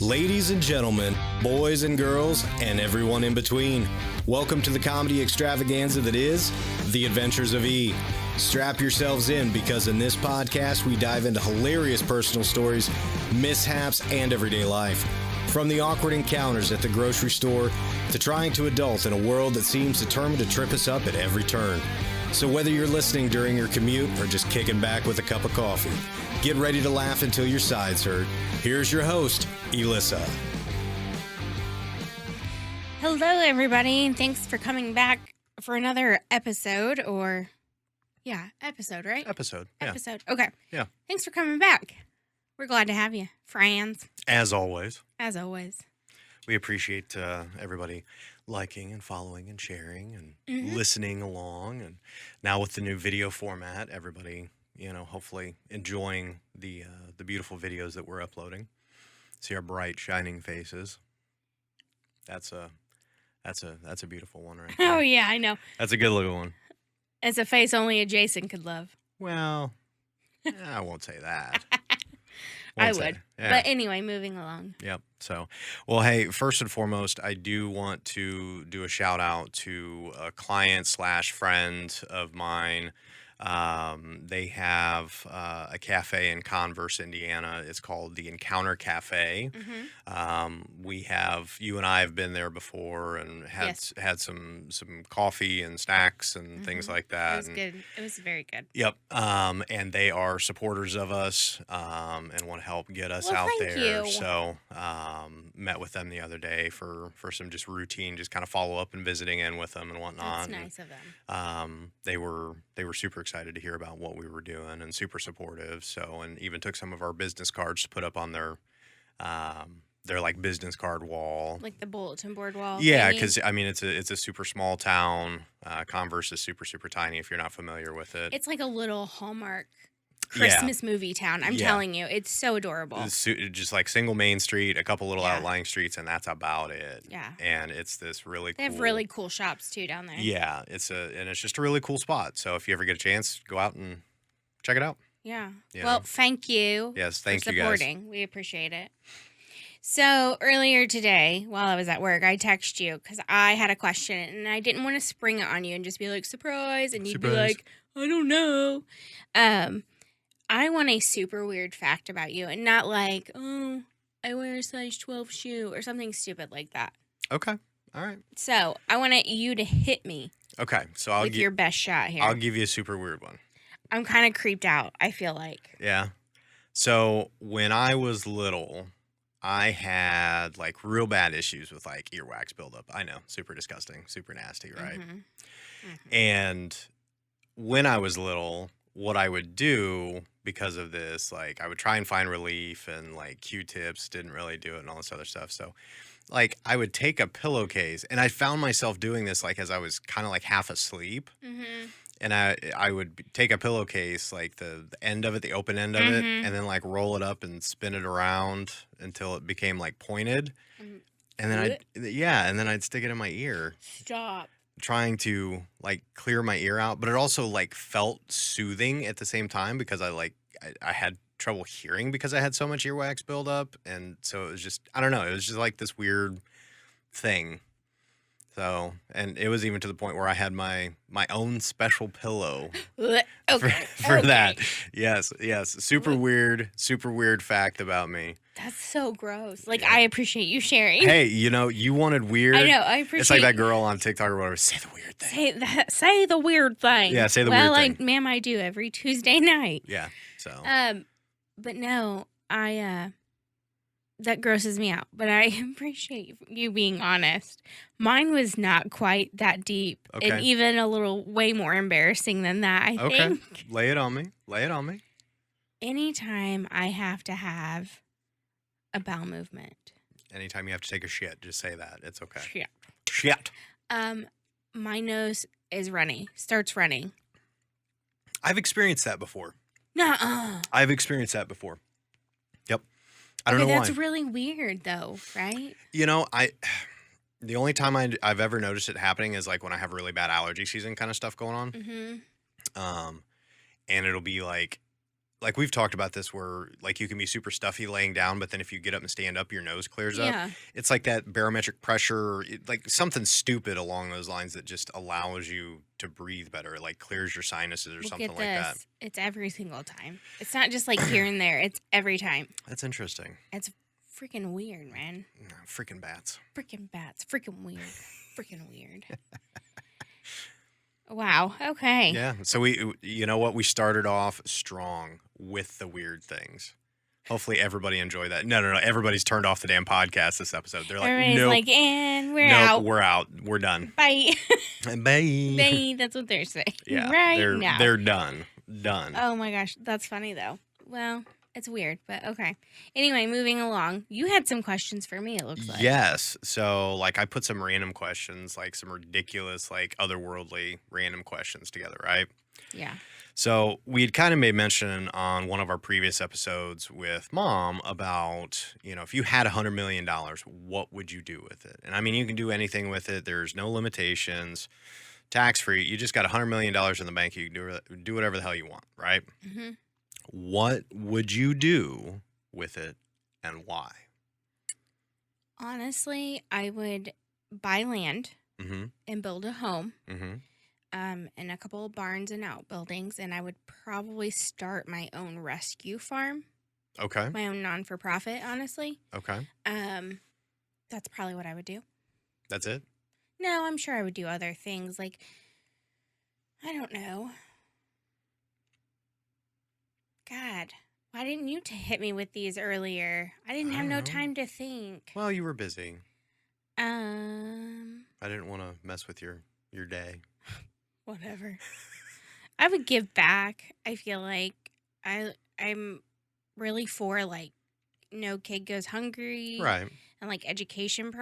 Ladies and gentlemen, boys and girls, and everyone in between, welcome to the comedy extravaganza that is The Adventures of E. Strap yourselves in because in this podcast we dive into hilarious personal stories, mishaps, and everyday life. From the awkward encounters at the grocery store to trying to adult in a world that seems determined to trip us up at every turn. So whether you're listening during your commute or just kicking back with a cup of coffee, get ready to laugh until your sides hurt. Here's your host, Elissa. Hello, everybody, and thanks for coming back for another episode, episode, right? Episode, yeah. Episode, okay. Yeah. Thanks for coming back. We're glad to have you, friends. As always. As always. We appreciate everybody liking and following and sharing and listening along. And now with the new video format, everybody, hopefully enjoying the beautiful videos that we're uploading. See our bright, shining faces. That's a beautiful one right there. Oh, yeah, I know. That's a good looking one. It's a face only a Jason could love. Well, I won't say that. I would. Yeah. But anyway, moving along. Yep. So, well, hey, first and foremost, I do want to do a shout out to a client / friend of mine. They have a cafe in Converse, Indiana. It's called the Encounter Cafe. You and I have been there before and had some coffee and snacks and things like that. It was good. It was very good. Yep. And they are supporters of us and want to help get us out there. You. So met with them the other day for some just routine, just kind of follow up and visiting in with them and whatnot. That's nice of them. They were super excited to hear about what we were doing and super supportive. So, and even took some of our business cards to put up on their like business card wall, like the bulletin board wall. Yeah, because I mean it's a super small town. Converse is super tiny. If you're not familiar with it, it's like a little Hallmark Christmas movie town. I'm telling you, it's so adorable. It's just like single main street, a couple little outlying streets, and that's about it. Yeah, and it's this really they have really cool shops too down there. Yeah, it's just a really cool spot. So if you ever get a chance, go out and check it out. Yeah. Well, thank you. Yes, thank you guys. Supporting. We appreciate it. So earlier today, while I was at work, I texted you because I had a question and I didn't want to spring it on you and just be like, surprise. And you'd be like, I don't know. I want a super weird fact about you and not like, oh, I wear a size 12 shoe or something stupid like that. Okay. All right. So I want you to hit me. Okay. So with your best shot here. I'll give you a super weird one. I'm kind of creeped out, I feel like. Yeah. So when I was little, I had like real bad issues with like earwax buildup. I know, super disgusting, super nasty, right? And when I was little, what I would do because of this, like I would try and find relief, and like Q-tips didn't really do it and all this other stuff. So like I would take a pillowcase, and I found myself doing this like as I was kind of like half asleep. And I would take a pillowcase, like the end of it, the open end of it, and then like roll it up and spin it around until it became like pointed. And then I'd stick it in my ear. Stop. Trying to like clear my ear out, but it also like felt soothing at the same time because I had trouble hearing because I had so much earwax buildup, and so it was just, I don't know, it was just like this weird thing. So, and it was even to the point where I had my own special pillow for that. Yes. Super weird fact about me. That's so gross. Like, I appreciate you sharing. Hey, you wanted weird. I know, I appreciate. It's like that girl on TikTok or whatever. Say the weird thing. Say the weird thing. Yeah, say the weird thing. Well, ma'am, I do every Tuesday night. Yeah. So. But no, that grosses me out, but I appreciate you being honest. Mine was not quite that deep, and even a little way more embarrassing than that, I think. Lay it on me. Anytime I have to have a bowel movement. Anytime you have to take a shit, just say that. It's okay. Shit. My nose is runny, starts running. I've experienced that before. Nuh-uh. I've experienced that before. Yep. I don't know why. That's really weird, though, right? The only time I've ever noticed it happening is like when I have really bad allergy season kind of stuff going on. And it'll be like like we've talked about this where like you can be super stuffy laying down, but then if you get up and stand up, your nose clears up. Yeah. It's like that barometric pressure, like something stupid along those lines that just allows you to breathe better. It like clears your sinuses or something like that. It's every single time. It's not just like here and there. It's every time. That's interesting. It's freaking weird, man. Freaking bats. Freaking bats. Freaking weird. Freaking weird. Wow. Okay. Yeah. So you know what? We started off strong with the weird things. Hopefully everybody enjoyed that. No. Everybody's turned off the damn podcast this episode. They're like, everybody's nope. like, and we're out. We're out. We're done. Bye. Bye. Bye. That's what they're saying. Yeah. Now. They're done. Done. Oh my gosh. That's funny though. Well, it's weird, but okay. Anyway, moving along. You had some questions for me, it looks like. Yes. So, like, I put some random questions, like some ridiculous, like, otherworldly random questions together, right? Yeah. So, we had kind of made mention on one of our previous episodes with Mom about, if you had $100 million, what would you do with it? And, I mean, you can do anything with it. There's no limitations. Tax-free. You just got $100 million in the bank. You can do whatever the hell you want, right? Mm-hmm. What would you do with it and why? Honestly, I would buy land Mm-hmm. and build a home, Mm-hmm. and a couple of barns and outbuildings, and I would probably start my own rescue farm, Okay. my own non-for-profit, honestly. Okay. That's probably what I would do. That's it? No, I'm sure I would do other things, like, I don't know. God, why didn't you hit me with these earlier? I didn't have no know. time to think. Well, you were busy. Um, I didn't want to mess with your day. Whatever. I would give back. I feel like I'm really for like no kid goes hungry, Right. and like education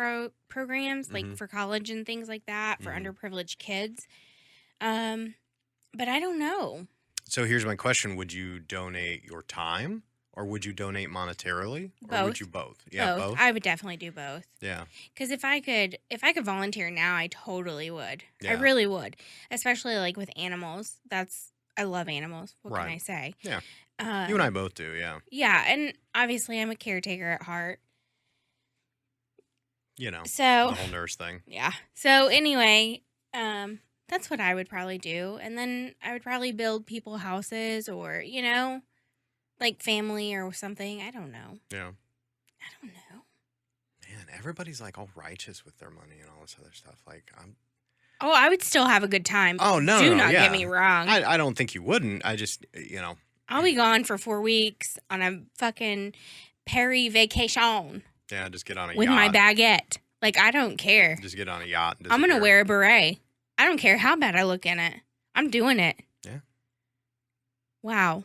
programs like Mhm. for college and things like that for Mhm. underprivileged kids. But I don't know. So here's my question. Would you donate your time or would you donate monetarily? Or Both. would you both? Yeah, both? I would definitely do both. Yeah. Because if I could volunteer now, I totally would. I Yeah. really would, especially like with animals. I love animals. What can Right. I say? Yeah. You and I both do, yeah. Yeah, and obviously I'm a caretaker at heart. The So whole nurse thing. yeah. So anyway, that's what I would probably do, and then I would probably build people houses, or like family or something. I don't know. Yeah. I don't know. Man, everybody's like all righteous with their money and all this other stuff. Like, Oh, I would still have a good time. oh, no, Do no, not yeah. get me wrong. I don't think you wouldn't. I just, I'll be gone for 4 weeks on a fucking Perry vacation yeah, just get on a with yacht. my baguette. Like, I don't care. Just get on a yacht. And I'm going to disappear. wear a beret. I don't care how bad I look in it. I'm doing it. Yeah. Wow.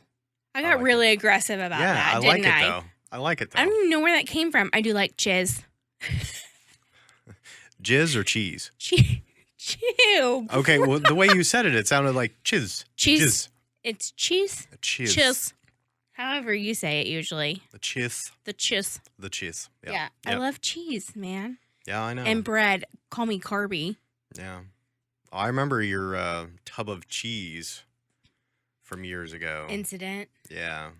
I I got like really aggressive about Yeah, that, I didn't like I? it, though. I like it, though. I don't even know where that came from. I do like chiz. Jizz or cheese? Chew. Okay, well, the way you said it, it sounded like chiz. Cheese. Jizz. It's cheese. A chiz. Chiz. However you say it usually. The chiz. The chiz. The cheese. Yeah. I Yep. love cheese, man. Yeah, I know. And bread. Call me Carby. Yeah. I remember your tub of cheese from years ago. Incident. Yeah.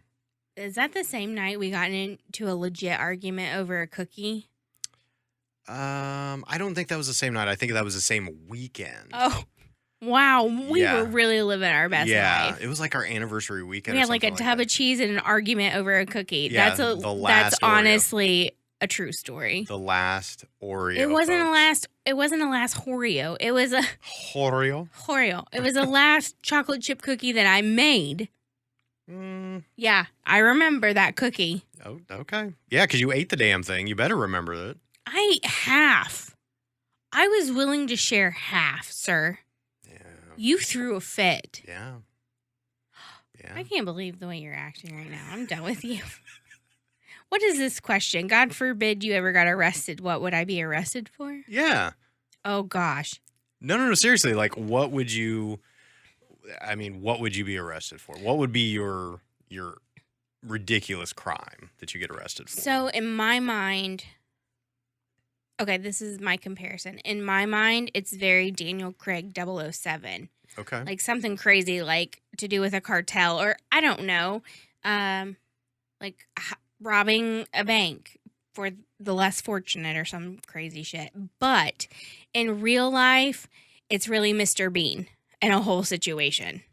Is that the same night we got into a legit argument over a cookie? I don't think that was the same night. I think that was the same weekend. Oh, wow. We Yeah. were really living our best yeah, life. it was like our anniversary weekend. We or had like a something tub that. of cheese and an argument over a cookie. Yeah, That's the last that's Oreo. honestly a true story. The last Oreo. It wasn't a folks. last. It wasn't a last Oreo. It was a Oreo. Oreo. It was a last chocolate chip cookie that I made. Yeah, I remember that cookie. Oh, okay. Yeah, because you ate the damn thing. You better remember that. I ate half. I was willing to share half, sir. Yeah. You threw a fit. Yeah. Yeah. I can't believe the way you're acting right now. I'm done with you. What is this question? God forbid you ever got arrested. What would I be arrested for? Yeah. Oh, gosh. No. Seriously, like, what would you be arrested for? What would be your ridiculous crime that you get arrested for? So, in my mind, okay, this is my comparison. In my mind, it's very Daniel Craig 007. Okay. Like something crazy, like to do with a cartel, or I don't know. like robbing a bank for the less fortunate or some crazy shit. But in real life, it's really Mr. Bean in a whole situation.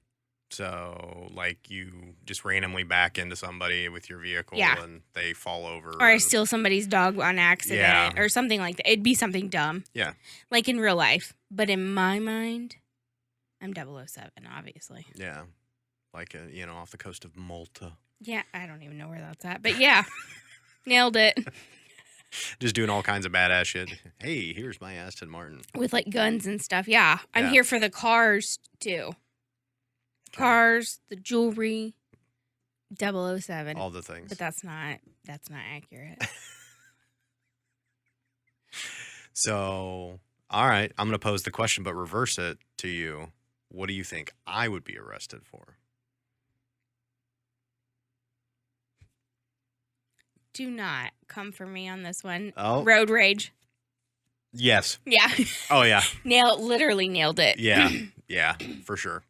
So, like, you just randomly back into somebody with your vehicle Yeah. and they fall over. Or I steal somebody's dog on accident or something like that. It'd be something dumb. Yeah. Like in real life. But in my mind, I'm 007, obviously. Yeah. Like, off the coast of Malta. Yeah, I don't even know where that's at. But yeah, nailed it. Just doing all kinds of badass shit. Hey, here's my Aston Martin. With like guns and stuff. Yeah. I'm Yeah. here for the cars too. Cars, the jewelry, 007. All the things. But that's not accurate. So, all right, I'm going to pose the question, but reverse it to you. What do you think I would be arrested for? Do not come for me on this one. Oh. Road rage. Yes. Yeah. Oh, yeah. Literally nailed it. Yeah. Yeah, for sure.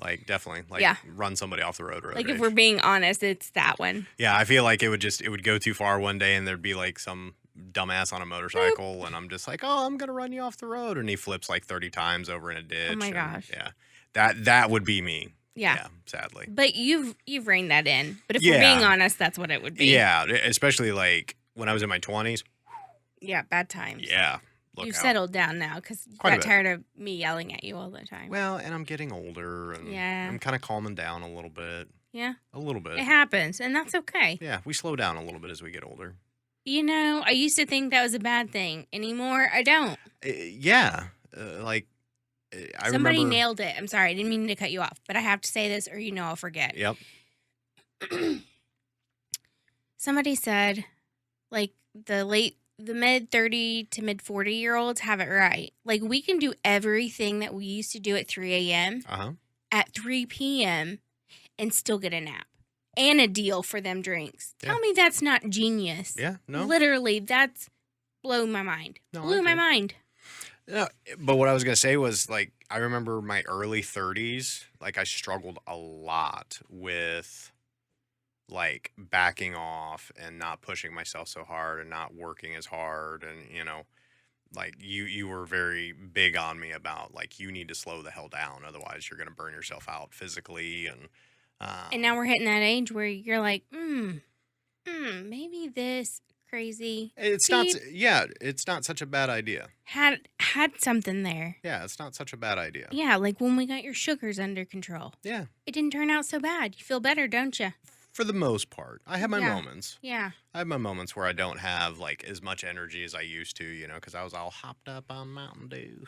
Like, definitely. Like, Yeah. run somebody off the road. Like, rage. if we're being honest, it's that one. Yeah, I feel like it would go too far one day and there'd be like some dumbass on a motorcycle and I'm just like, oh, I'm going to run you off the road. And he flips like 30 times over in a ditch. Oh, my gosh. Yeah. That would be me. Yeah. Sadly. But you've reined that in. But if we're being honest, that's what it would be. Yeah, especially like when I was in my 20s. Yeah, bad times. Yeah. You've settled down now because you Quite a got bit. tired of me yelling at you all the time. Well, and I'm getting older and Yeah. I'm kind of calming down a little bit. Yeah. A little bit. It happens, and that's okay. Yeah, we slow down a little bit as we get older. You know, I used to think that was a bad thing. Anymore, I don't. Yeah. I Somebody remember. nailed it. I'm sorry. I didn't mean to cut you off, but I have to say this or I'll forget. Yep. Somebody said, like, the mid 30 to mid 40-year-olds have it right. Like, we can do everything that we used to do at 3 a.m. At 3 p.m. and still get a nap and a deal for them drinks. Yeah. Tell me that's not genius. Yeah, no. Literally, that's blew my mind. No, Blew my mind. No, but what I was going to say was, like, I remember my early 30s, like, I struggled a lot with, like, backing off and not pushing myself so hard and not working as hard. And, like, you were very big on me about, like, you need to slow the hell down. Otherwise, you're going to burn yourself out physically. And now we're hitting that age where you're like, maybe this crazy. It's not such a bad idea. Had something there. Yeah, it's not such a bad idea. Yeah, like when we got your sugars under control. Yeah. It didn't turn out so bad. You feel better, don't you? For the most part. I have my Yeah. moments. Yeah. I have my moments where I don't have, like, as much energy as I used to, because I was all hopped up on Mountain Dew.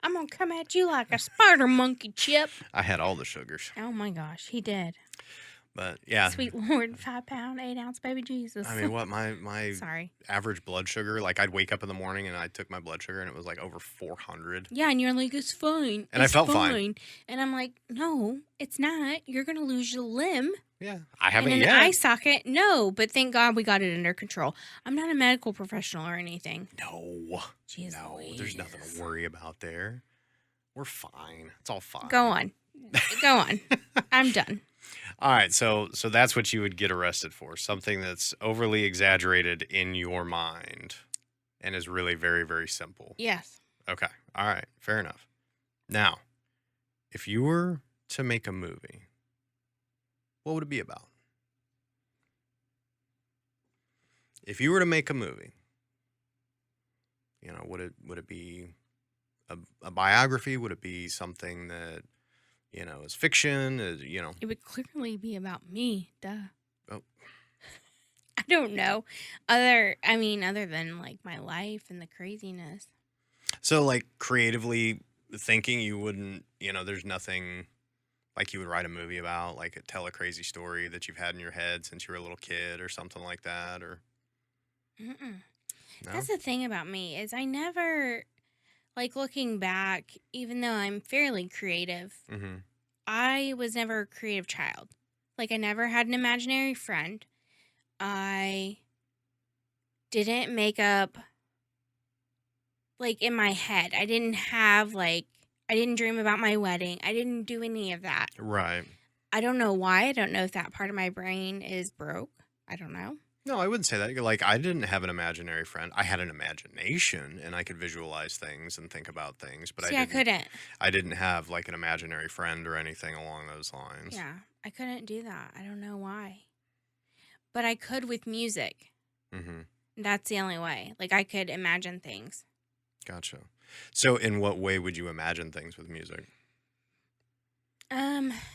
I'm going to come at you like a spider monkey, Chip. I had all the sugars. Oh, my gosh. He did. But, yeah. Sweet Lord, 5 pound, 8 ounce baby Jesus. I mean, what, my Sorry. average blood sugar, like, I'd wake up in the morning and I took my blood sugar and it was, like, over 400. Yeah, and you're like, it's fine. And I It's felt fine. And I'm like, no, it's not. You're going to lose your limb. Yeah. I haven't and an yet. eye socket. No, but thank God we got it under control. I'm not a medical professional or anything. No. Jeez No, Louise. there's nothing to worry about there. We're fine. It's all fine. Go on. Go on. I'm done. All right, so that's what you would get arrested for. Something that's overly exaggerated in your mind and is really very, very simple. Yes. Okay. All right. Fair enough. Now, if you were to make a movie, what would it be about? If you were to make a movie, would it be a biography? Would it be something that, is fiction? It would clearly be about me. Duh. Oh. I don't know. Other than like my life and the craziness. So, like, creatively thinking, you wouldn't, there's nothing like you would write a movie about, like tell a crazy story that you've had in your head since you were a little kid or something like that, or Mm-mm. no? That's the thing about me is I never, like looking back, even though I'm fairly creative, Mm-hmm. I was never a creative child. Like I never had an imaginary friend. I didn't make up, like in my head. I didn't dream about my wedding. I didn't do any of that. Right. I don't know why. I don't know if that part of my brain is broke. I don't know. No, I wouldn't say that. Like, I didn't have an imaginary friend. I had an imagination and I could visualize things and think about things, but See, I couldn't. I didn't have like an imaginary friend or anything along those lines. Yeah, I couldn't do that. I don't know why. But I could with music. Mm-hmm. That's the only way. Like, I could imagine things. Gotcha. So in what way would you imagine things with music?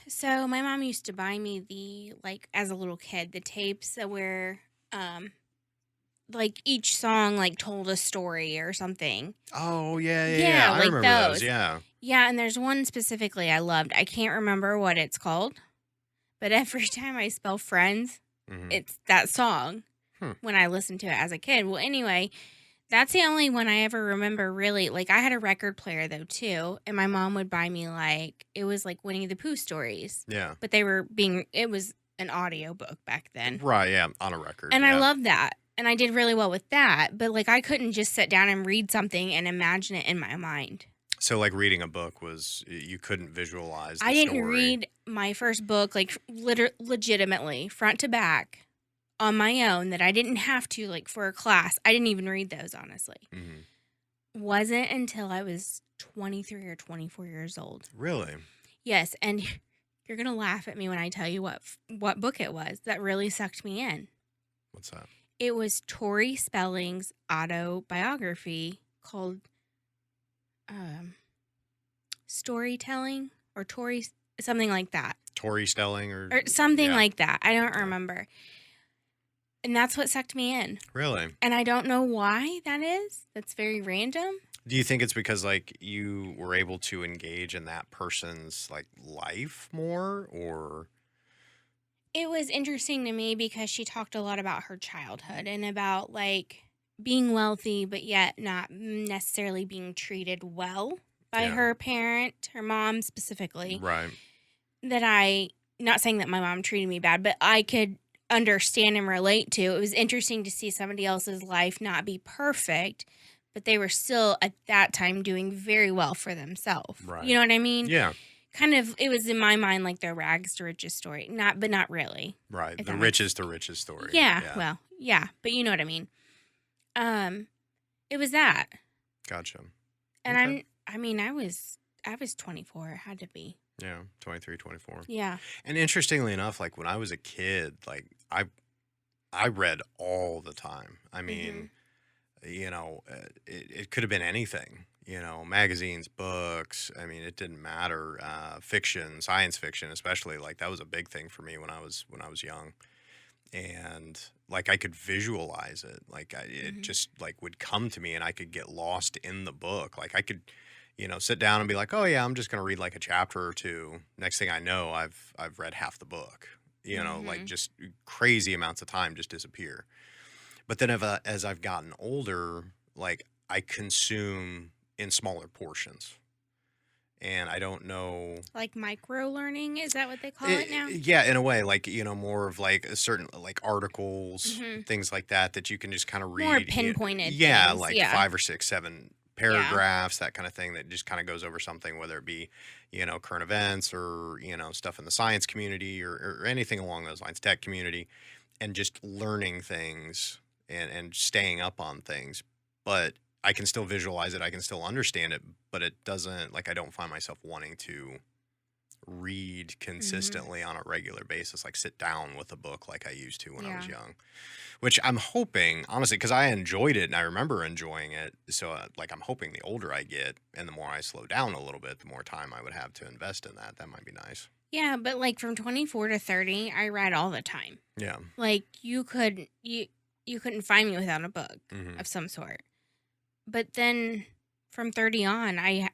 So my mom used to buy me like, as a little kid, the tapes where, like, each song, like, told a story or something. Oh, yeah. Yeah, I like remember those. Yeah. Yeah, and there's one specifically I loved. I can't remember what it's called, but every time I spell friends, Mm-hmm. it's that song when I listened to it as a kid. Well, anyway, that's the only one I ever remember really. Like, I had a record player, though, too, and my mom would buy me, like, it was like Winnie the Pooh stories. Yeah. But it was an audio book back then. Right, yeah, on a record. And yeah. I loved that. And I did really well with that. But, like, I couldn't just sit down and read something and imagine it in my mind. So, like, reading a book you couldn't visualize the I didn't story. read my first book, like, legitimately, front to back, on my own, that I didn't have to, like, for a class. I didn't even read those, honestly. Mm-hmm. Wasn't until I was 23 or 24 years old. Really? Yes, and you're going to laugh at me when I tell you what book it was that really sucked me in. What's that? It was Tori Spelling's autobiography called Storytelling, or Tori, something like that. Tori Stelling or something like that. I don't remember. And that's what sucked me in. Really? And I don't know why that is. That's very random. Do you think it's because, like, you were able to engage in that person's, like, life more, or? It was interesting to me because she talked a lot about her childhood and about, like, being wealthy, but yet not necessarily being treated well by her parent, her mom specifically. Right. Not saying that my mom treated me bad, but I could understand and relate to. It was interesting to see somebody else's life not be perfect, but they were still at that time doing very well for themselves. Right. You know what I mean? Yeah. Kind of, it was in my mind like the rags to riches story. But not really. Right. The richest to riches story. Yeah. Well, yeah. But you know what I mean. It was that. Gotcha. And okay. I was 24. It had to be. Yeah, 23, 24. Yeah. And interestingly enough, like, when I was a kid, like, I read all the time. I mean, you know, it could have been anything, you know, magazines, books. I mean, it didn't matter. Fiction, science fiction, especially, like, that was a big thing for me when I was young. And, like, I could visualize it. Like, it just, like, would come to me and I could get lost in the book. Like, I could, you know, sit down and be like, oh yeah, I'm just going to read like a chapter or two. Next thing I know, I've read half the book, you know, like, just crazy amounts of time just disappear. But then as I've gotten older, like, I consume in smaller portions. And I don't know. Like micro learning? Is that what they call it now? Yeah, in a way, like, you know, more of like a certain, like, articles, things like that you can just kind of read. More pinpointed. Yeah, things. like 5 or 6, 7 paragraphs, that kind of thing, that just kind of goes over something, whether it be, you know, current events or, you know, stuff in the science community or anything along those lines, tech community, and just learning things and staying up on things. But I can still visualize it. I can still understand it, but it doesn't, like, I don't find myself wanting to read consistently on a regular basis, like sit down with a book like I used to when I was young, which I'm hoping, honestly, because I enjoyed it and I remember enjoying it. So, like, I'm hoping the older I get and the more I slow down a little bit, the more time I would have to invest in that. That might be nice. Yeah, but like from 24 to 30, I read all the time. Yeah. Like, you couldn't find me without a book of some sort. But then from 30 on, I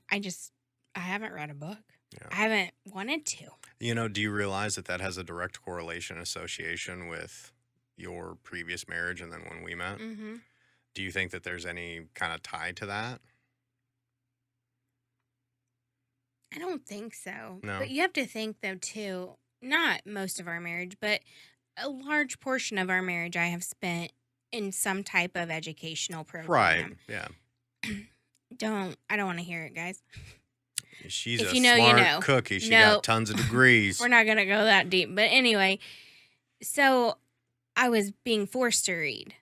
haven't read a book. Yeah. I haven't wanted to. You know, do you realize that has a direct correlation association with your previous marriage and then when we met? Do you think that there's any kind of tie to that? I don't think so. No. But you have to think, though, too, not most of our marriage, but a large portion of our marriage I have spent in some type of educational program. Right, yeah. I don't want to hear it, guys. She's If a you know, you smart know. cookie. She No. got tons of degrees. We're not going to go that deep. But anyway, so I was being forced to read.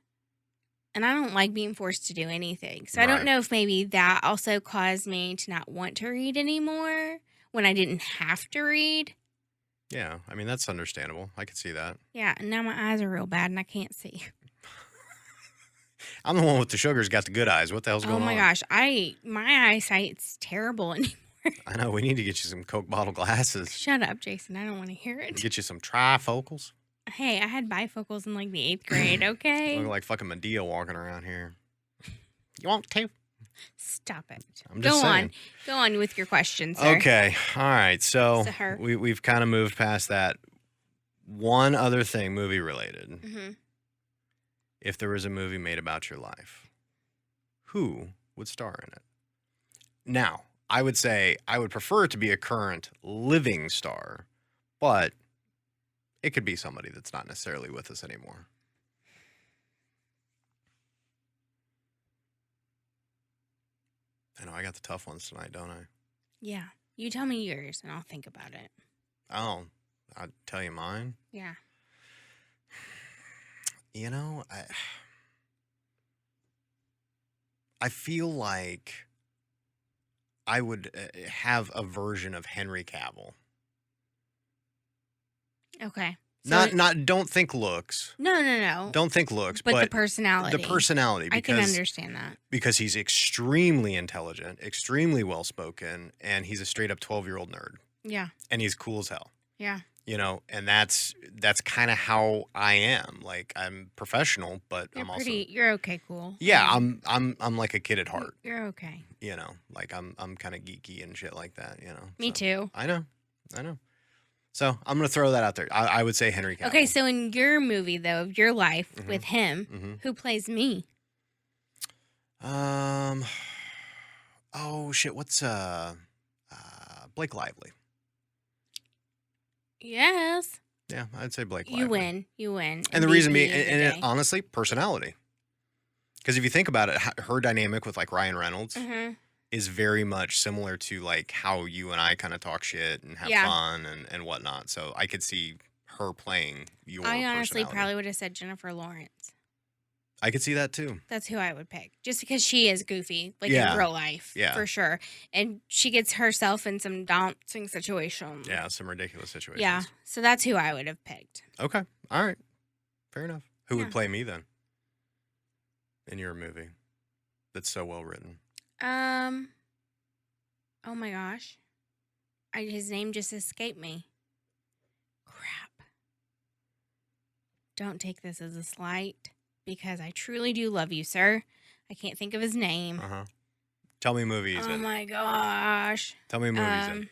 And I don't like being forced to do anything. So I don't know if maybe that also caused me to not want to read anymore when I didn't have to read. Yeah, I mean, that's understandable. I can see that. Yeah, and now my eyes are real bad and I can't see. I'm the one with the sugars, got the good eyes. What the hell's going on? Oh my gosh, my eyesight's terrible anymore. I know, we need to get you some Coke bottle glasses. Shut up, Jason. I don't want to hear it. Get you some trifocals. Hey, I had bifocals in like the 8th grade, okay? Look like fucking Medea walking around here. You want to? Stop it. I'm just saying. Go on with your questions, sir. Okay. All right. So Sir. we've kind of moved past that. One other thing, movie related. Mm-hmm. If there was a movie made about your life, who would star in it? Now, I would say I would prefer it to be a current living star, but it could be somebody that's not necessarily with us anymore. I know I got the tough ones tonight, don't I? Yeah. You tell me yours and I'll think about it. Oh, I'll tell you mine. Yeah. You know, I feel like I would have a version of Henry Cavill. Okay. So Don't think looks. No. Don't think looks, but the personality. The personality. I can understand that. Because he's extremely intelligent, extremely well-spoken, and he's a straight-up 12-year-old nerd. Yeah. And he's cool as hell. Yeah. You know, and that's kind of how I am. Like, I'm professional, but you're okay, cool. Yeah, I'm like a kid at heart. You're okay. You know, like I'm kind of geeky and shit like that, you know. Me too. I know. So I'm going to throw that out there. I would say Henry Cavill. Okay, so in your movie, though, of your life with him, who plays me? Oh, shit. What's, Blake Lively. Yes. Yeah, I'd say Blake Lively. You win. And the reason being, and honestly, personality. Because if you think about it, her dynamic with, like, Ryan Reynolds is very much similar to, like, how you and I kind of talk shit and have fun and whatnot. So I could see her playing your I honestly personality. probably would have said Jennifer Lawrence. I could see that, too. That's who I would pick. Just because she is goofy, like in real life. Yeah. For sure. And she gets herself in some daunting situations. Yeah, some ridiculous situations. Yeah. So that's who I would have picked. Okay. All right. Fair enough. Who would play me, then? In your movie that's so well written? Oh my gosh. His name just escaped me. Crap. Don't take this as a slight, because I truly do love you, sir. I can't think of his name. Tell me a movie he's in. Oh my gosh. Tell me a movie he's in.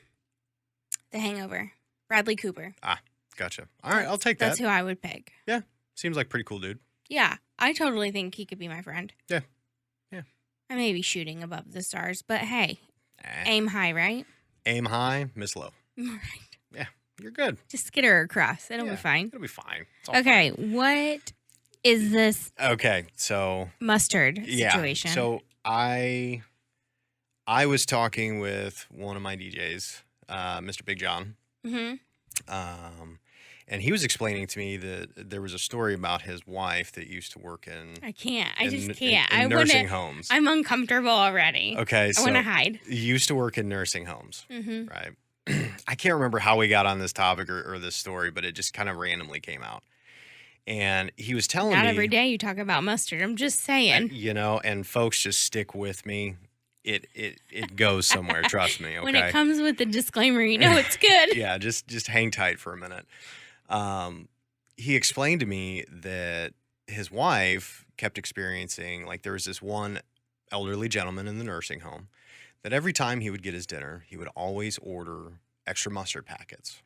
The Hangover. Bradley Cooper. Ah, gotcha. All right, I'll take that. That's who I would pick. Yeah. Seems like a pretty cool dude. Yeah. I totally think he could be my friend. Yeah. I may be shooting above the stars, but hey, aim high, right? Aim high, miss low. Right. Yeah, you're good. Just get her across. It'll be fine. It'll be fine. It's all okay, fine. What is this? Okay, so mustard situation. So I was talking with one of my DJs, Mr. Big John. And he was explaining to me that there was a story about his wife that used to work in. I can't. I just can't. In nursing homes. I'm uncomfortable already. Okay, so I want to hide. He used to work in nursing homes, right? I can't remember how we got on this topic or this story, but it just kind of randomly came out. And he was telling me. Not every day you talk about mustard. I'm just saying. You know, and folks just stick with me. It goes somewhere. Trust me. Okay. When it comes with the disclaimer, you know it's good. Yeah, just hang tight for a minute. He explained to me that his wife kept experiencing, like, there was this one elderly gentleman in the nursing home that every time he would get his dinner, he would always order extra mustard packets.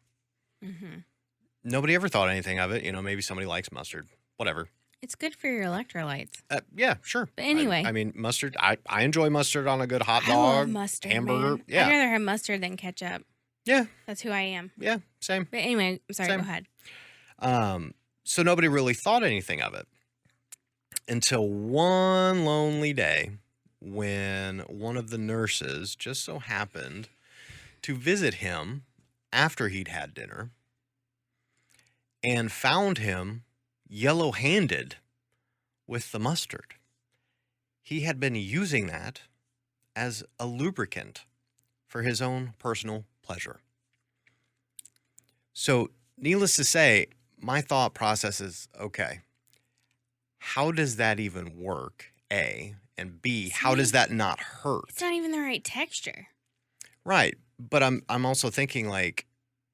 Nobody ever thought anything of it. You know, maybe somebody likes mustard, whatever. It's good for your electrolytes. Yeah, sure. But anyway. I mean, mustard, I enjoy mustard on a good hot dog. I love mustard, hamburger. Man. Yeah. I'd rather have mustard than ketchup. Yeah. That's who I am. Yeah, same. But anyway, I'm sorry, Same. Go ahead. So nobody really thought anything of it until one lonely day when one of the nurses just so happened to visit him after he'd had dinner and found him yellow-handed with the mustard. He had been using that as a lubricant for his own personal pleasure. So, needless to say, my thought process is, okay, how does that even work, A? And B, how does that not hurt? It's not even the right texture. Right. But I'm also thinking, like,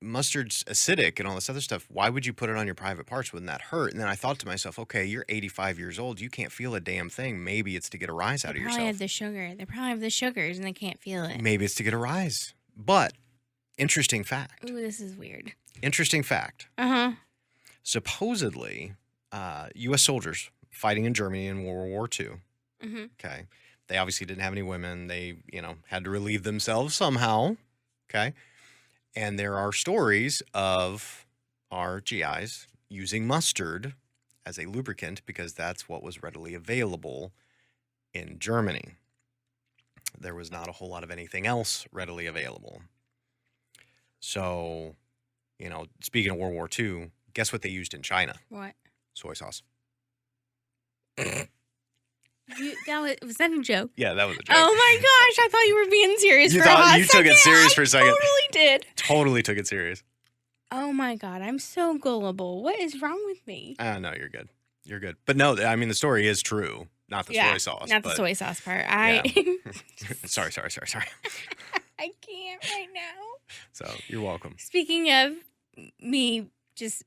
mustard's acidic and all this other stuff. Why would you put it on your private parts? Wouldn't that hurt? And then I thought to myself, okay, you're 85 years old. You can't feel a damn thing. Maybe it's to get a rise out of yourself. They probably have the sugar. They probably have the sugars and they can't feel it. Maybe it's to get a rise. But interesting fact. Ooh, this is weird. Interesting fact. Uh-huh. Supposedly, U.S. soldiers fighting in Germany in World War II. Mm-hmm. Okay. They obviously didn't have any women. They, had to relieve themselves somehow. Okay. And there are stories of our GIs using mustard as a lubricant because that's what was readily available in Germany. There was not a whole lot of anything else readily available. So, speaking of World War II, guess what they used in China? What? Soy sauce. Was that a joke? Yeah, that was a joke. Oh my gosh, I thought you were being serious for a hot second. You took it serious for a second. I totally did. Totally took it serious. Oh my God, I'm so gullible. What is wrong with me? No, you're good. You're good. But no, I mean, the story is true. Not the soy sauce. Not the soy sauce part. Yeah. Sorry. I can't right now. So, you're welcome. Speaking of me just,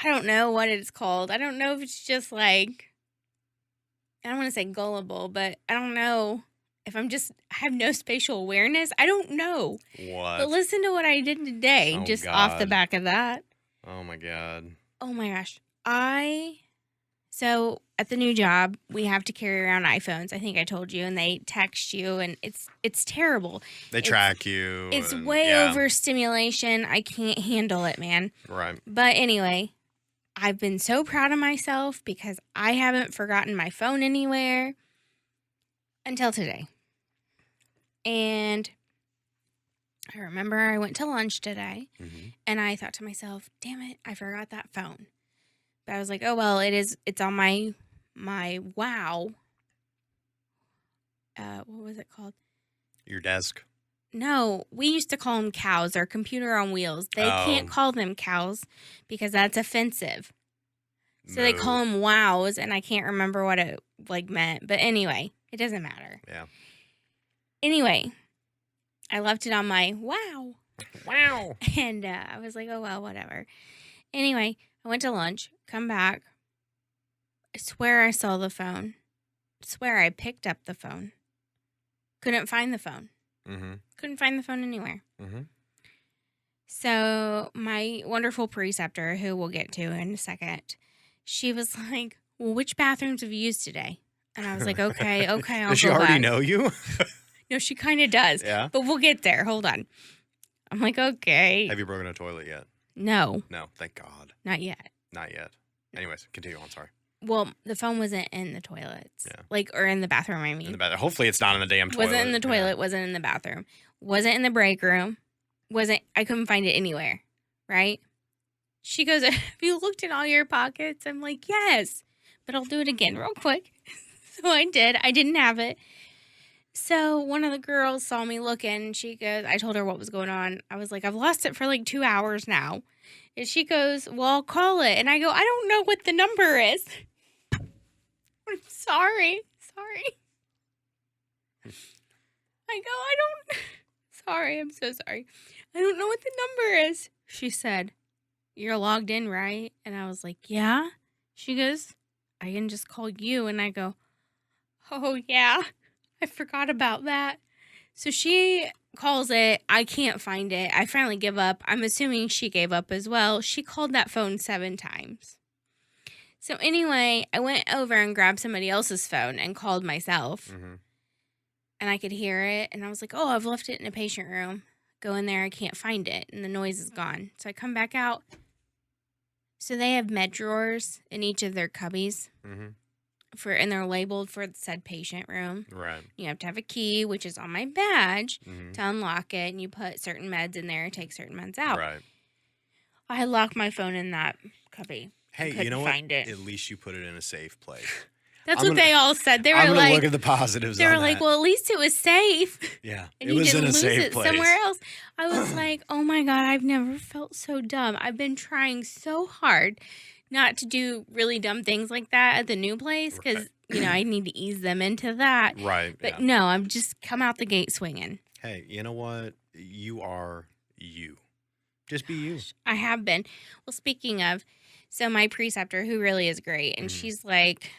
I don't know what it's called. I don't know if it's just like, I don't want to say gullible, but I don't know if I have no spatial awareness. I don't know. What? But listen to what I did today, just off the back of that. Oh my God. Oh my gosh. So at the new job, we have to carry around iPhones. I think I told you, and they text you, and it's terrible. They track you. It's way overstimulation. I can't handle it, man. Right. But anyway, I've been so proud of myself because I haven't forgotten my phone anywhere until today. And I remember I went to lunch today, and I thought to myself, damn it, I forgot that phone. But I was like, oh, well, it's on my wow. What was it called? Your desk? No, we used to call them cows or computer on wheels. They can't call them cows because that's offensive. So they call them wows, and I can't remember what it meant. But anyway, it doesn't matter. Yeah. Anyway, I left it on my wow. Wow. And I was like, oh, well, whatever. Anyway, I went to lunch, come back. I swear I saw the phone. I swear I picked up the phone. Couldn't find the phone. Couldn't find the phone anywhere. So my wonderful preceptor, who we'll get to in a second, she was like, well, which bathrooms have you used today? And I was like, okay, I'll go back. Does she already know you? No, she kind of does. Yeah. But we'll get there. Hold on. I'm like, okay. Have you broken a toilet yet? No. No, thank God. Not yet. Not yet. Anyways, continue on. Sorry. Well, the phone wasn't in the toilets. Yeah. Or in the bathroom, I mean. In the bathroom. Hopefully it's not in the damn toilet. Wasn't in the toilet, wasn't in the bathroom. Wasn't in the break room. I couldn't find it anywhere. Right? She goes, have you looked in all your pockets? I'm like, yes. But I'll do it again real quick. So I did. I didn't have it. So one of the girls saw me looking. She goes, I told her what was going on. I was like, I've lost it for like 2 hours now. And she goes, well, I'll call it. And I go, I don't know what the number is. I'm sorry. I go, sorry, I'm so sorry. I don't know what the number is. She said, you're logged in, right? And I was like, yeah. She goes, I can just call you. And I go, oh, yeah. I forgot about that. So she calls it. I can't find it. I finally give up. I'm assuming she gave up as well. She called that phone 7 times. So anyway, I went over and grabbed somebody else's phone and called myself. And I could hear it. And I was like, oh, I've left it in a patient room. Go in there. I can't find it. And the noise is gone. So I come back out. So they have med drawers in each of their cubbies. and they're labeled for the said patient room. Right. You have to have a key, which is on my badge, Mm-hmm. to unlock it, and you put certain meds in there and take certain meds out. Right. I locked my phone in that cubby. Hey, couldn't you know what? find it. At least you put it in a safe place. That's what they all said. They were I'm like, gonna look at the positives. They were like, well, at least it was safe. Yeah, and it you was didn't in a lose safe it place. somewhere else. I was like, oh my God, I've never felt so dumb. I've been trying so hard not to do really dumb things like that at the new place because, I need to ease them into that. Right. But no, I'm just come out the gate swinging. Hey, you know what? You are you. Just be you. I have been. Well, speaking of, so my preceptor, who really is great, and she's like,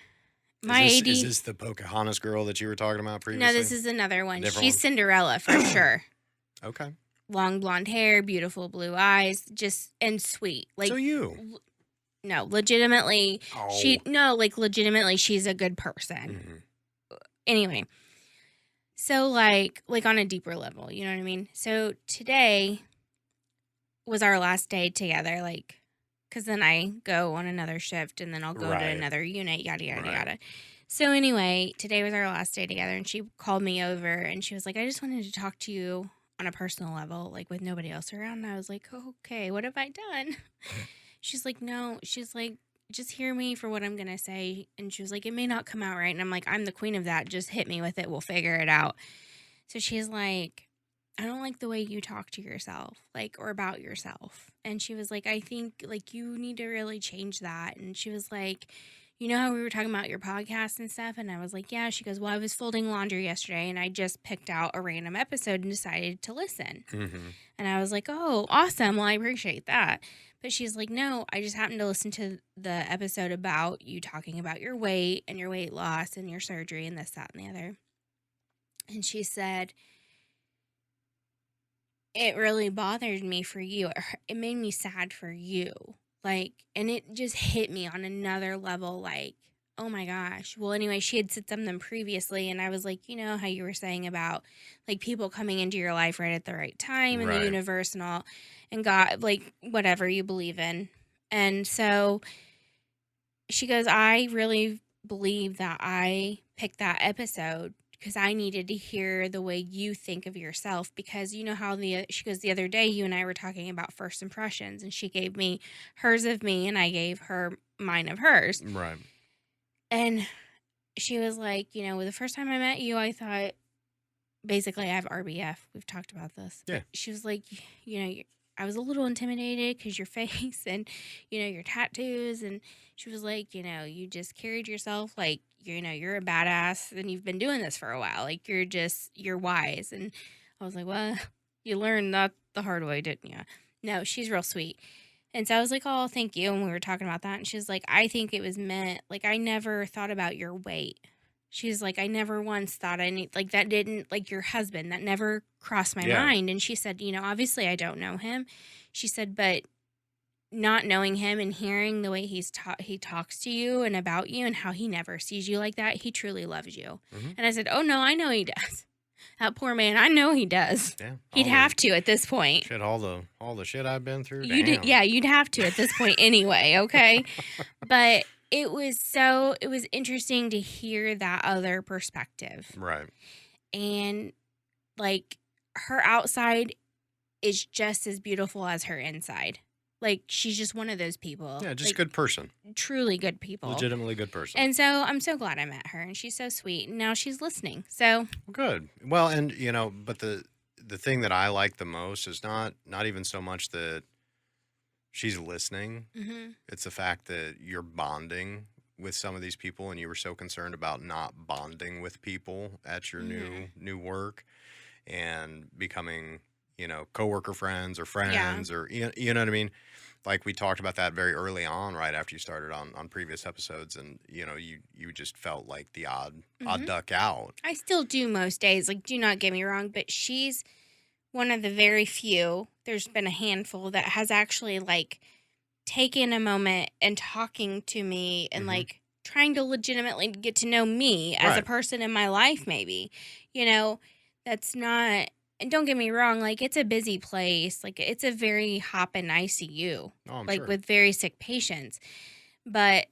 Is this the Pocahontas girl that you were talking about previously? No, this is another one. Different She's one? Cinderella for sure. Okay. Long blonde hair, beautiful blue eyes, and sweet. Like, so you. No, legitimately, Oh. legitimately, she's a good person. Anyway, so like on a deeper level, you know what I mean? So today was our last day together, because then I go on another shift and then I'll go to another unit, yada, yada, yada. So anyway, today was our last day together and she called me over and she was like, I just wanted to talk to you on a personal level, like with nobody else around. And I was like, okay, what have I done? She's like, no. She's like, just hear me for what I'm going to say. And she was like, it may not come out right. And I'm like, I'm the queen of that. Just hit me with it. We'll figure it out. So she's like, I don't like the way you talk to yourself, or about yourself. And she was like, I think, you need to really change that. And she was like, you know how we were talking about your podcast and stuff? And I was like, yeah. She goes, well, I was folding laundry yesterday and I just picked out a random episode and decided to listen. And I was like, oh, awesome. Well, I appreciate that. But she's like, no, I just happened to listen to the episode about you talking about your weight and your weight loss and your surgery and this, that, and the other. And she said, it really bothered me for you. It made me sad for you. And it just hit me on another level, oh my gosh. Well, anyway, she had said something previously, and I was like, you know how you were saying about, people coming into your life right at the right time and the universe and all, and God, whatever you believe in. And so she goes, I really believe that I picked that episode because I needed to hear the way you think of yourself, because you know how she goes, the other day you and I were talking about first impressions, and she gave me hers of me and I gave her mine of hers. Right. And she was like, the first time I met you, I thought, basically I have RBF. We've talked about this. Yeah. But she was like, I was a little intimidated because your face and, your tattoos. And she was like, you just carried yourself like, you're a badass and you've been doing this for a while. You're wise. And I was like, well, you learned that the hard way, didn't you? No, she's real sweet. And so I was like, oh, thank you. And we were talking about that. And she's like, I think it was meant, I never thought about your weight. She's like, I never once thought that didn't, your husband, that never crossed my mind. And she said, obviously I don't know him. She said, but not knowing him and hearing the way he talks to you and about you and how he never sees you like that, he truly loves you. And I said, oh no, I know he does. That poor man, I know he does. Yeah, he'd have to at this point. Shit, all the shit I've been through. You'd have to at this point anyway, okay? But it was interesting to hear that other perspective. Right. And her outside is just as beautiful as her inside. She's just one of those people. Yeah, just a good person. Truly good people. Legitimately good person. And so I'm so glad I met her, and she's so sweet. And now she's listening. So good. Well, and but the thing that I like the most is not even so much that she's listening. It's the fact that you're bonding with some of these people, and you were so concerned about not bonding with people at your new work and becoming, coworker friends or friends or you know what I mean? We talked about that very early on, right after you started on previous episodes, and you just felt like the odd duck out. I still do most days. Do not get me wrong, but she's one of the very few. There's been a handful that has actually taken a moment and talking to me and trying to legitimately get to know me as a person in my life. Maybe, that's not. And don't get me wrong, it's a busy place. It's a very hopping ICU, I'm sure. with very sick patients. But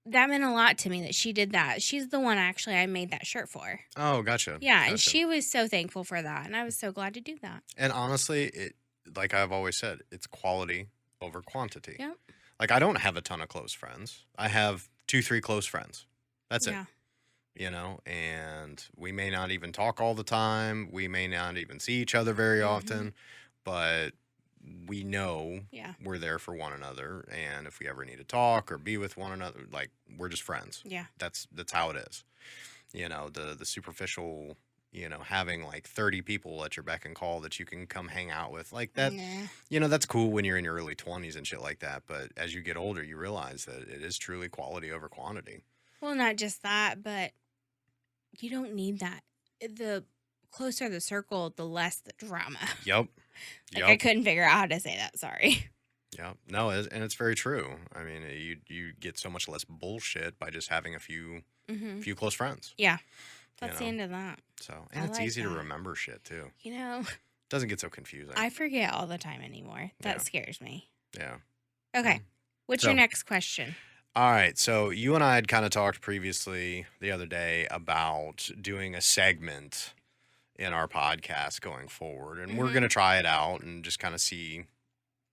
that meant a lot to me that she did that. She's the one actually I made that shirt for. Oh, gotcha. Yeah, and Gotcha. she was so thankful for that, and I was so glad to do that. And honestly, like I've always said, it's quality over quantity. Yep. Like I don't have a ton of close friends. I have 2-3 close friends. That's Yeah. it. You know, and we may not even talk all the time. We may not even see each other very often, but we know Yeah. we're there for one another. And if we ever need to talk or be with one another, like we're just friends. Yeah. That's how it is. You know, the superficial, you know, having like 30 people at your beck and call that you can come hang out with, like that, Nah. you know, that's cool when you're in your early 20s and shit like that. But as you get older, you realize that it is truly quality over quantity. Well, not just that, but you don't need that. The closer the circle, the less the drama. Yep. Like I couldn't figure out how to say that. Sorry. Yeah, no, and it's very true. I mean, you get so much less bullshit by just having a few close friends. Yeah, that's the end of that. So, and it's easy to remember shit too. You know, doesn't get so confusing. I forget all the time anymore. That scares me. Yeah. Okay, what's your next question? All right, so you and I had kind of talked previously the other day about doing a segment in our podcast going forward, and we're going to try it out and just kind of see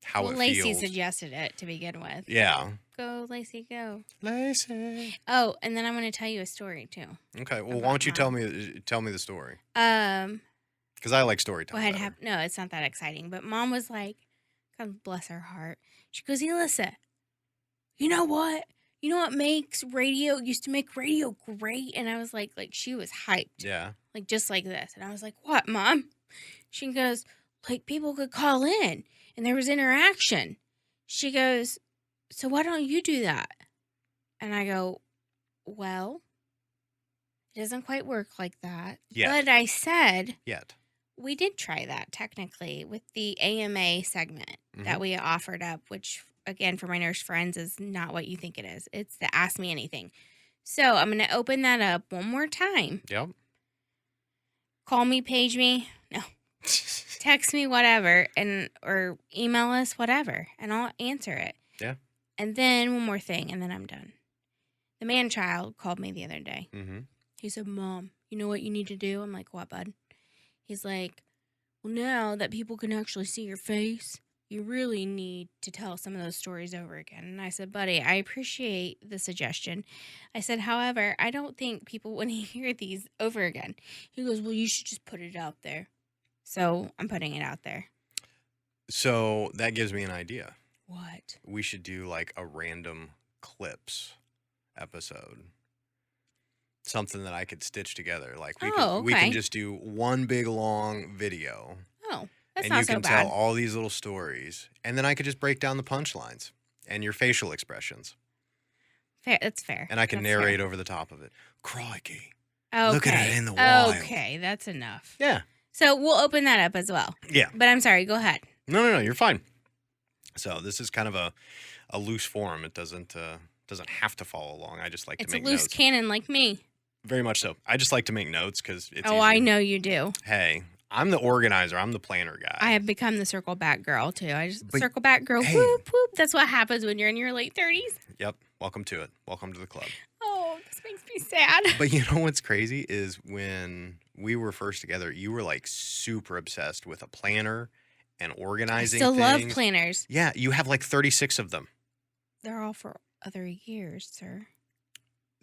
how it Lacey feels. suggested it to begin with. Yeah. Go, Lacey, go. Lacey. Oh, and then I'm going to tell you a story too. Okay, well, why don't you tell me the story? Because I like story time. No, it's not that exciting, but Mom was like, God bless her heart. She goes, Elissa, you know what? You know what used to make radio great? And I was like she was hyped. Yeah. Like just like this. And I was like, what, Mom? She goes, like people could call in and there was interaction. She goes, so why don't you do that? And I go, well, it doesn't quite work like that. Yet. But I said, we did try that technically with the AMA segment that we offered up, which again, for my nurse friends, is not what you think it is. It's the Ask Me Anything. So I'm going to open that up one more time. Yep. Call me, page me. No. Text me, whatever, or email us, whatever, and I'll answer it. Yeah. And then one more thing, and then I'm done. The man-child called me the other day. He said, Mom, you know what you need to do? I'm like, what, bud? He's like, well, now that people can actually see your face, you really need to tell some of those stories over again. And I said, buddy, I appreciate the suggestion. I said, however, I don't think people want to hear these over again. He goes, well, you should just put it out there. So I'm putting it out there. So that gives me an idea. What? We should do like a random clips episode. Something that I could stitch together. Like we can just do one big long video. Oh. That's and not you so can bad. tell all these little stories. And then I could just break down the punchlines and your facial expressions. Fair. That's fair. And I can narrate over the top of it. Crikey. Okay. Look at it in the wild. Okay, that's enough. Yeah. So we'll open that up as well. Yeah. But I'm sorry, go ahead. No, you're fine. So this is kind of a loose form. It doesn't have to follow along. I just like to make notes. It's a loose cannon like me. Very much so. I just like to make notes because it's easier. I know you do. Hey, I'm the organizer. I'm the planner guy. I have become the circle back girl, too. Circle back girl, whoop, whoop. That's what happens when you're in your late 30s. Yep. Welcome to it. Welcome to the club. Oh, this makes me sad. But you know what's crazy is when we were first together, you were like super obsessed with a planner and organizing I still things. love planners. Yeah, you have like 36 of them. They're all for other years, sir.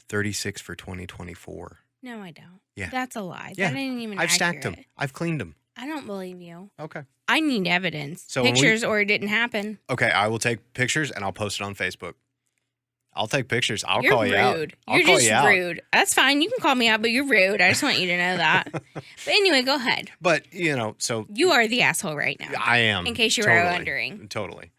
36 for 2024. No, I don't. Yeah. That's a lie. Yeah. That ain't even I've stacked accurate. them. I've cleaned them. I don't believe you. Okay. I need evidence. So pictures or it didn't happen. Okay, I will take pictures and I'll post it on Facebook. I'll take pictures. I'll You're call rude. you out. You're just rude. That's fine. You can call me out, but you're rude. I just want you to know that. But anyway, go ahead. But, you know, so. You are the asshole right now. I am. In case you were wondering. Totally.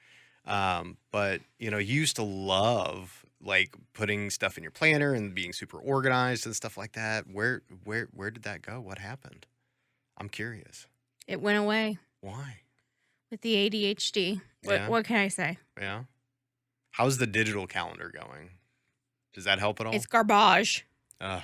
But, you know, you used to love, like, putting stuff in your planner and being super organized and stuff like that. Where did that go? What happened? I'm curious. It went away. Why? With the ADHD. What can I say? Yeah. How's the digital calendar going? Does that help at all? It's garbage. Ugh.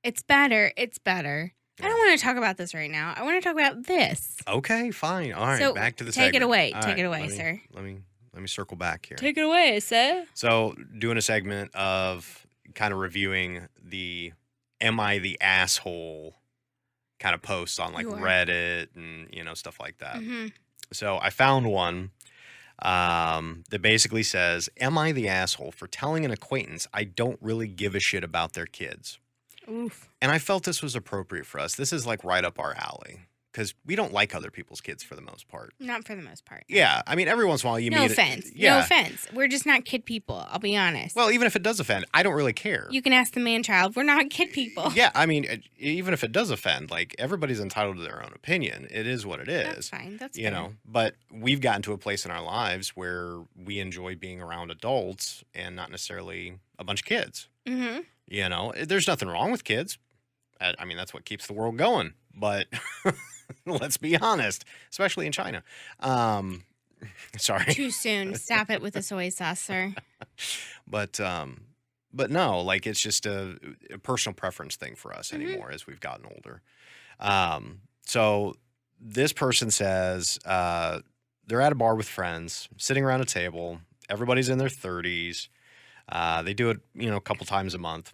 It's better. It's better. Yeah. I don't want to talk about this right now. I want to talk about this. Okay, fine. All right, so back to the take segment. it away. All take right, it away, sir. Let circle back here. Take it away, sir. So, doing a segment of kind of reviewing the "Am I the asshole?" kind of posts on like Reddit and stuff like that. Mm-hmm. So I found one that basically says, "Am I the asshole for telling an acquaintance I don't really give a shit about their kids?" Oof. And I felt this was appropriate for us. This is like right up our alley because we don't like other people's kids for the most part. Not for the most part. Yeah, I mean, every once in a while you meet. No offense. Yeah. No offense. We're just not kid people. I'll be honest. Well, even if it does offend, I don't really care. You can ask the man-child. We're not kid people. Yeah, I mean, even if it does offend, like everybody's entitled to their own opinion. It is what it is. That's fine. That's fair. But we've gotten to a place in our lives where we enjoy being around adults and not necessarily a bunch of kids. Mm-hmm. There's nothing wrong with kids. I mean, that's what keeps the world going. But let's be honest, especially in China. Sorry. Too soon. Stop it with the soy sauce, sir. But no, like it's just a personal preference thing for us anymore as we've gotten older. So this person says they're at a bar with friends, sitting around a table. Everybody's in their 30s. They do it, a couple times a month.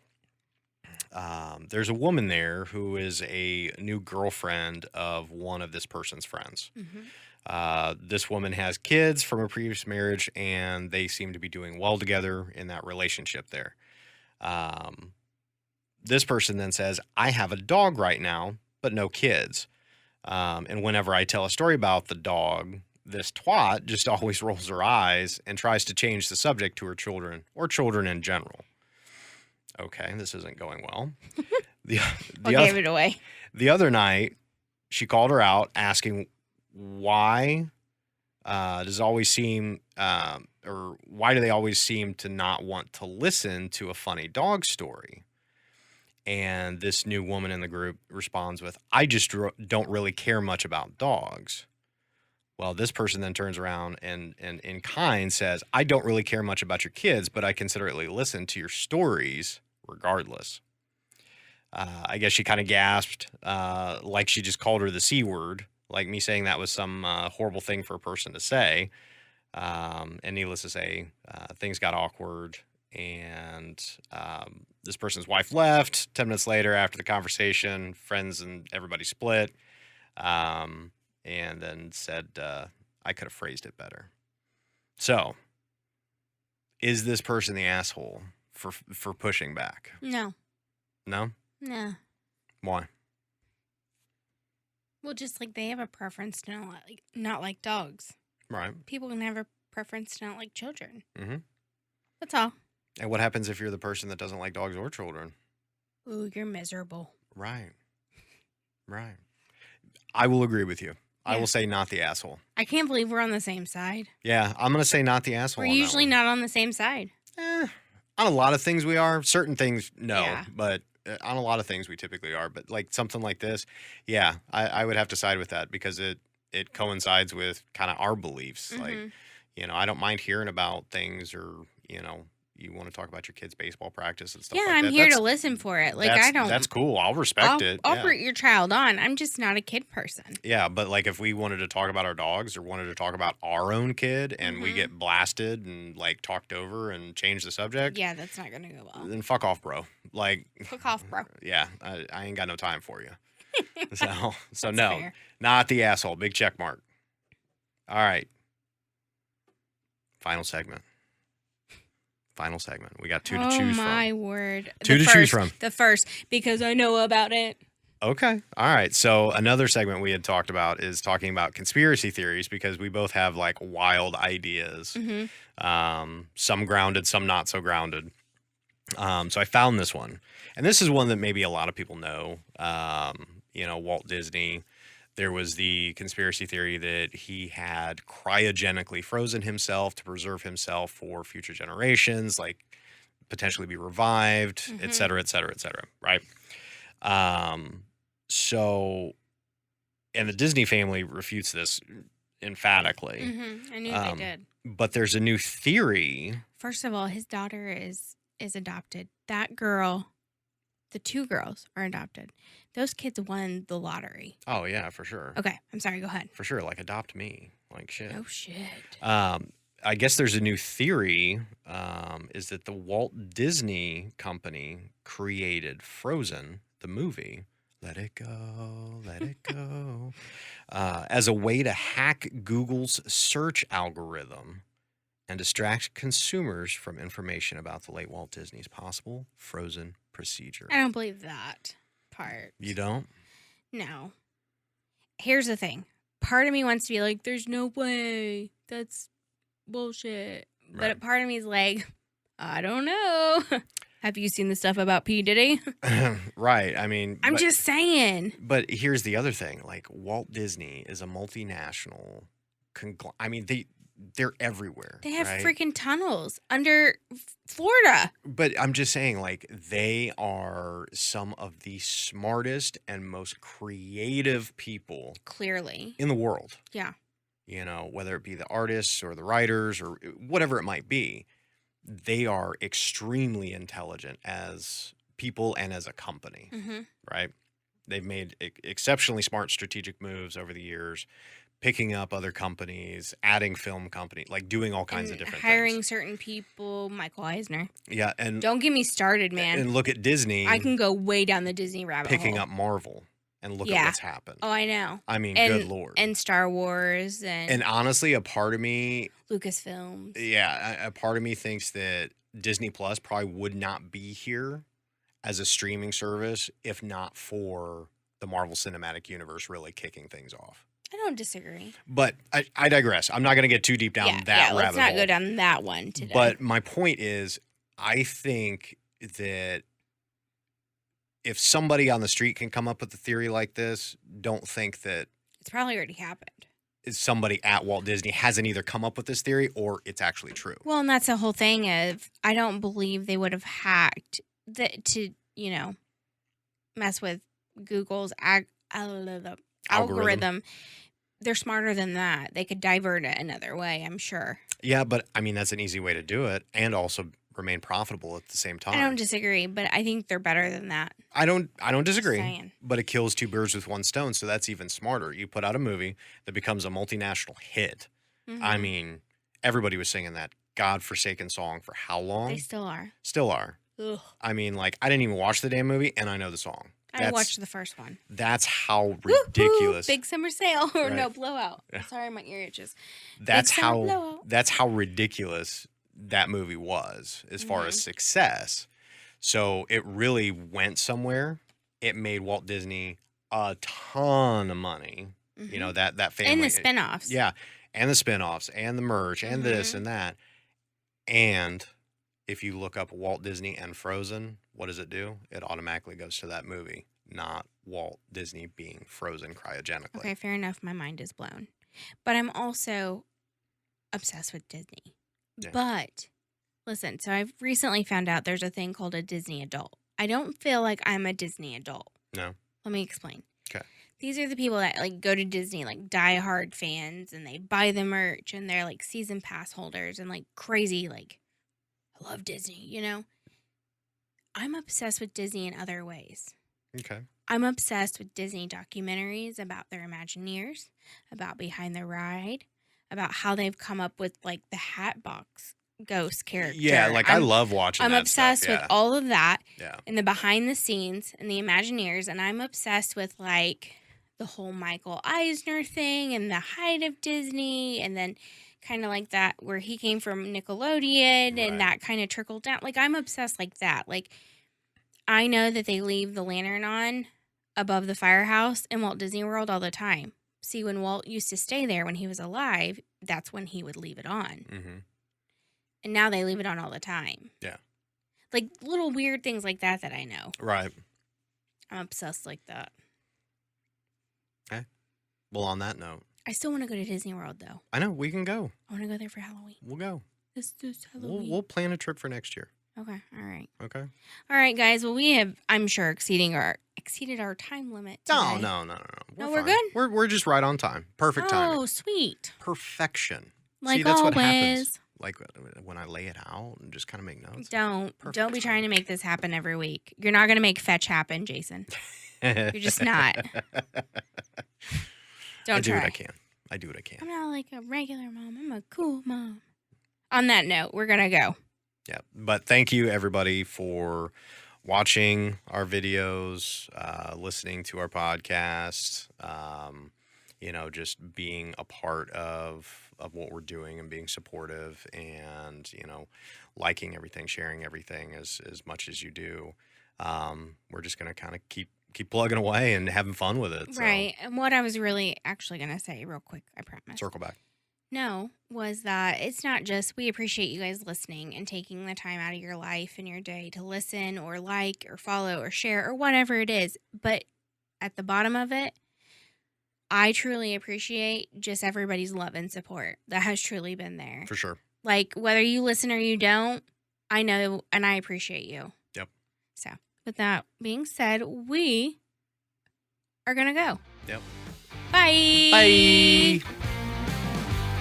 There's a woman there who is a new girlfriend of one of this person's friends. Mm-hmm. This woman has kids from a previous marriage, and they seem to be doing well together in that relationship there. This person then says, "I have a dog right now, but no kids. And whenever I tell a story about the dog, this twat just always rolls her eyes and tries to change the subject to her children or children in general." Okay, this isn't going well. Gave it away. The other night, she called her out asking why does it always seem or why do they always seem to not want to listen to a funny dog story? And this new woman in the group responds with, "I just don't really care much about dogs." Well, this person then turns around and in kind says, "I don't really care much about your kids, but I considerately listen to your stories regardless." I guess she kind of gasped, like she just called her the C word, like me saying that was some horrible thing for a person to say. And needless to say, things got awkward, and this person's wife left. 10 minutes later, after the conversation, friends and everybody split, and then said, "I could have phrased it better." So, is this person the asshole for pushing back? No. No? No. Why? Well, just like they have a preference to not like dogs. Right. People can have a preference to not like children. Mm-hmm. That's all. And what happens if you're the person that doesn't like dogs or children? Ooh, you're miserable. Right. Right. I will agree with you. Yeah. I will say not the asshole. I can't believe we're on the same side. Yeah, I'm going to say not the asshole. We're usually not on the same side. On a lot of things we are. Certain things, no. Yeah. But on a lot of things we typically are. But like something like this, yeah, I would have to side with that because it coincides with kind of our beliefs. Mm-hmm. Like, I don't mind hearing about things or, you want to talk about your kids' baseball practice and stuff like Yeah, that. I'm here to listen for it. Like, I don't. That's cool. I'll respect it. I'll yeah. root your child on. I'm just not a kid person. Yeah, but like if we wanted to talk about our dogs or wanted to talk about our own kid and we get blasted and like talked over and change the subject. Yeah, that's not going to go well. Then fuck off, bro. Like, fuck off, bro. Yeah, I ain't got no time for you. So no, fair. Not the asshole. Big check mark. All right. Final segment. We got two to choose from. Oh, my word. Choose from. The first, because I know about it. Okay. All right. So another segment we had talked about is talking about conspiracy theories because we both have like wild ideas. Mm-hmm. Some grounded, some not so grounded. So I found this one. And this is one that maybe a lot of people know. Walt Disney. There was the conspiracy theory that he had cryogenically frozen himself to preserve himself for future generations, like potentially be revived, et cetera, et cetera, et cetera, right? So, and the Disney family refutes this emphatically. Mm-hmm. I knew they did. But there's a new theory. First of all, his daughter is adopted. That girl, the two girls are adopted. Those kids won the lottery. Oh, yeah, for sure. Okay, I'm sorry. Go ahead. For sure. Like, adopt me. Like, shit. Oh, shit. I guess there's a new theory, is that the Walt Disney Company created Frozen, the movie, let it go, as a way to hack Google's search algorithm and distract consumers from information about the late Walt Disney's possible Frozen procedure. I don't believe that part. You don't? No. Here's the thing. Part of me wants to be like, there's no way. That's bullshit. But Right. a part of me is like, I don't know. Have you seen the stuff about P. Diddy? Right. I mean, I'm just saying. But here's the other thing. Like, Walt Disney is a multinational I mean, they're everywhere. They have right? freaking tunnels under Florida. But I'm just saying, like, they are some of the smartest and most creative people Clearly. in the world. Yeah. You know, whether it be the artists or the writers or whatever it might be, they are extremely intelligent as people and as a company, Mm-hmm. right? They've made exceptionally smart strategic moves over the years, picking up other companies, adding film company, like doing all kinds of different hiring things. certain people. Michael Eisner. Yeah, and Don't get me started, man. and look at Disney I can go way down the Disney rabbit picking hole. up Marvel and look Yeah. at what's happened. Oh, I know. I mean, And- good Lord. And Star Wars And honestly, a part of me, Lucasfilms. yeah, a part of me thinks that Disney Plus probably would not be here as a streaming service if not for the Marvel Cinematic Universe really kicking things off. I don't disagree. But I digress. I'm not going to get too deep down that rabbit let's not hole. go down that one today. But my point is, I think that if somebody on the street can come up with a theory like this, don't think that it's probably already happened. somebody at Walt Disney hasn't either come up with this theory or it's actually true. Well, and that's the whole thing of I don't believe they would have hacked to, mess with Google's algorithm. They're smarter than that. They could divert it another way, I'm sure. Yeah, but I mean, that's an easy way to do it and also remain profitable at the same time. I don't disagree, but I think they're better than that. I don't disagree. Saying. But it kills two birds with one stone, so that's even smarter. You put out a movie that becomes a multinational hit. Mhm. I mean, everybody was singing that godforsaken song for how long? They still are. Still are. Ugh. I mean, like, I didn't even watch the damn movie, and I know the song. I watched the first one. That's how Woo-hoo, ridiculous. big summer sale or Right. no blowout. Yeah. Sorry, my ear itches. That's Big Summer Blowout. that's how ridiculous that movie was as far as success. So it really went somewhere. It made Walt Disney a ton of money. Mhm. You know, that family. And the spinoffs. Yeah. And the spinoffs and the merch and this Mhm. and that. And if you look up Walt Disney and Frozen, what does it do? It automatically goes to that movie, not Walt Disney being frozen cryogenically. Okay, fair enough. My mind is blown. But I'm also obsessed with Disney. Yeah. But listen, so I've recently found out there's a thing called a Disney adult. I don't feel like I'm a Disney adult. No. Let me explain. Okay. These are the people that like go to Disney, like diehard fans, and they buy the merch and they're like season pass holders and like crazy, like, I love Disney, I'm obsessed with Disney in other ways. Okay. I'm obsessed with Disney documentaries about their Imagineers, about Behind the Ride, about how they've come up with like the Hatbox Ghost character. Yeah, like I love watching I'm that obsessed stuff. with all of that Yeah. and the behind the scenes and the Imagineers, and I'm obsessed with like the whole Michael Eisner thing and the height of Disney, and then kind of like that where he came from Nickelodeon Right. and that kind of trickled down. Like I'm obsessed like that. Like I know that they leave the lantern on above the firehouse in Walt Disney World all the time. See, when Walt used to stay there when he was alive, that's when he would leave it on. Mm-hmm. And now they leave it on all the time. Yeah. Like little weird things like that I know. Right. I'm obsessed like that. Well, on that note, I still want to go to Disney World though. I know we can go. I want to go there for Halloween. We'll go. This is Halloween. We'll plan a trip for next year. Okay. All right. Okay. All right, guys. Well, we have, I'm sure, exceeded our time limit No, today. no. No, we're fine. good? We're just right on time. Perfect timing. Oh, sweet. Perfection. Like See, that's always. what happens. Like when I lay it out and just kind of make notes. Don't Perfect be trying to make this happen every week. You're not going to make fetch happen, Jason. You're just not. Don't I do try. what I can. I do what I can. I'm not like a regular mom. I'm a cool mom. on that note, we're going to go. Yeah. But thank you, everybody, for watching our videos, listening to our podcast, just being a part of what we're doing and being supportive and, liking everything, sharing everything as much as you do. We're just going to kind of keep plugging away and having fun with it. So. Right. And what I was really actually going to say real quick, I promise. Circle back. No, was that it's not just we appreciate you guys listening and taking the time out of your life and your day to listen or like or follow or share or whatever it is. But at the bottom of it, I truly appreciate just everybody's love and support that has truly been there. For sure. Like whether you listen or you don't, I know and I appreciate you. Yep. So with that being said, we are going to go. Yep. Bye. Bye.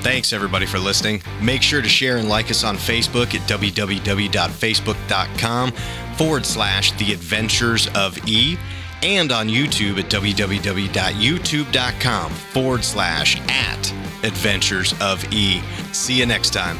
Thanks, everybody, for listening. Make sure to share and like us on Facebook at www.facebook.com/The Adventures of E and on YouTube at www.youtube.com/@Adventures of E. See you next time.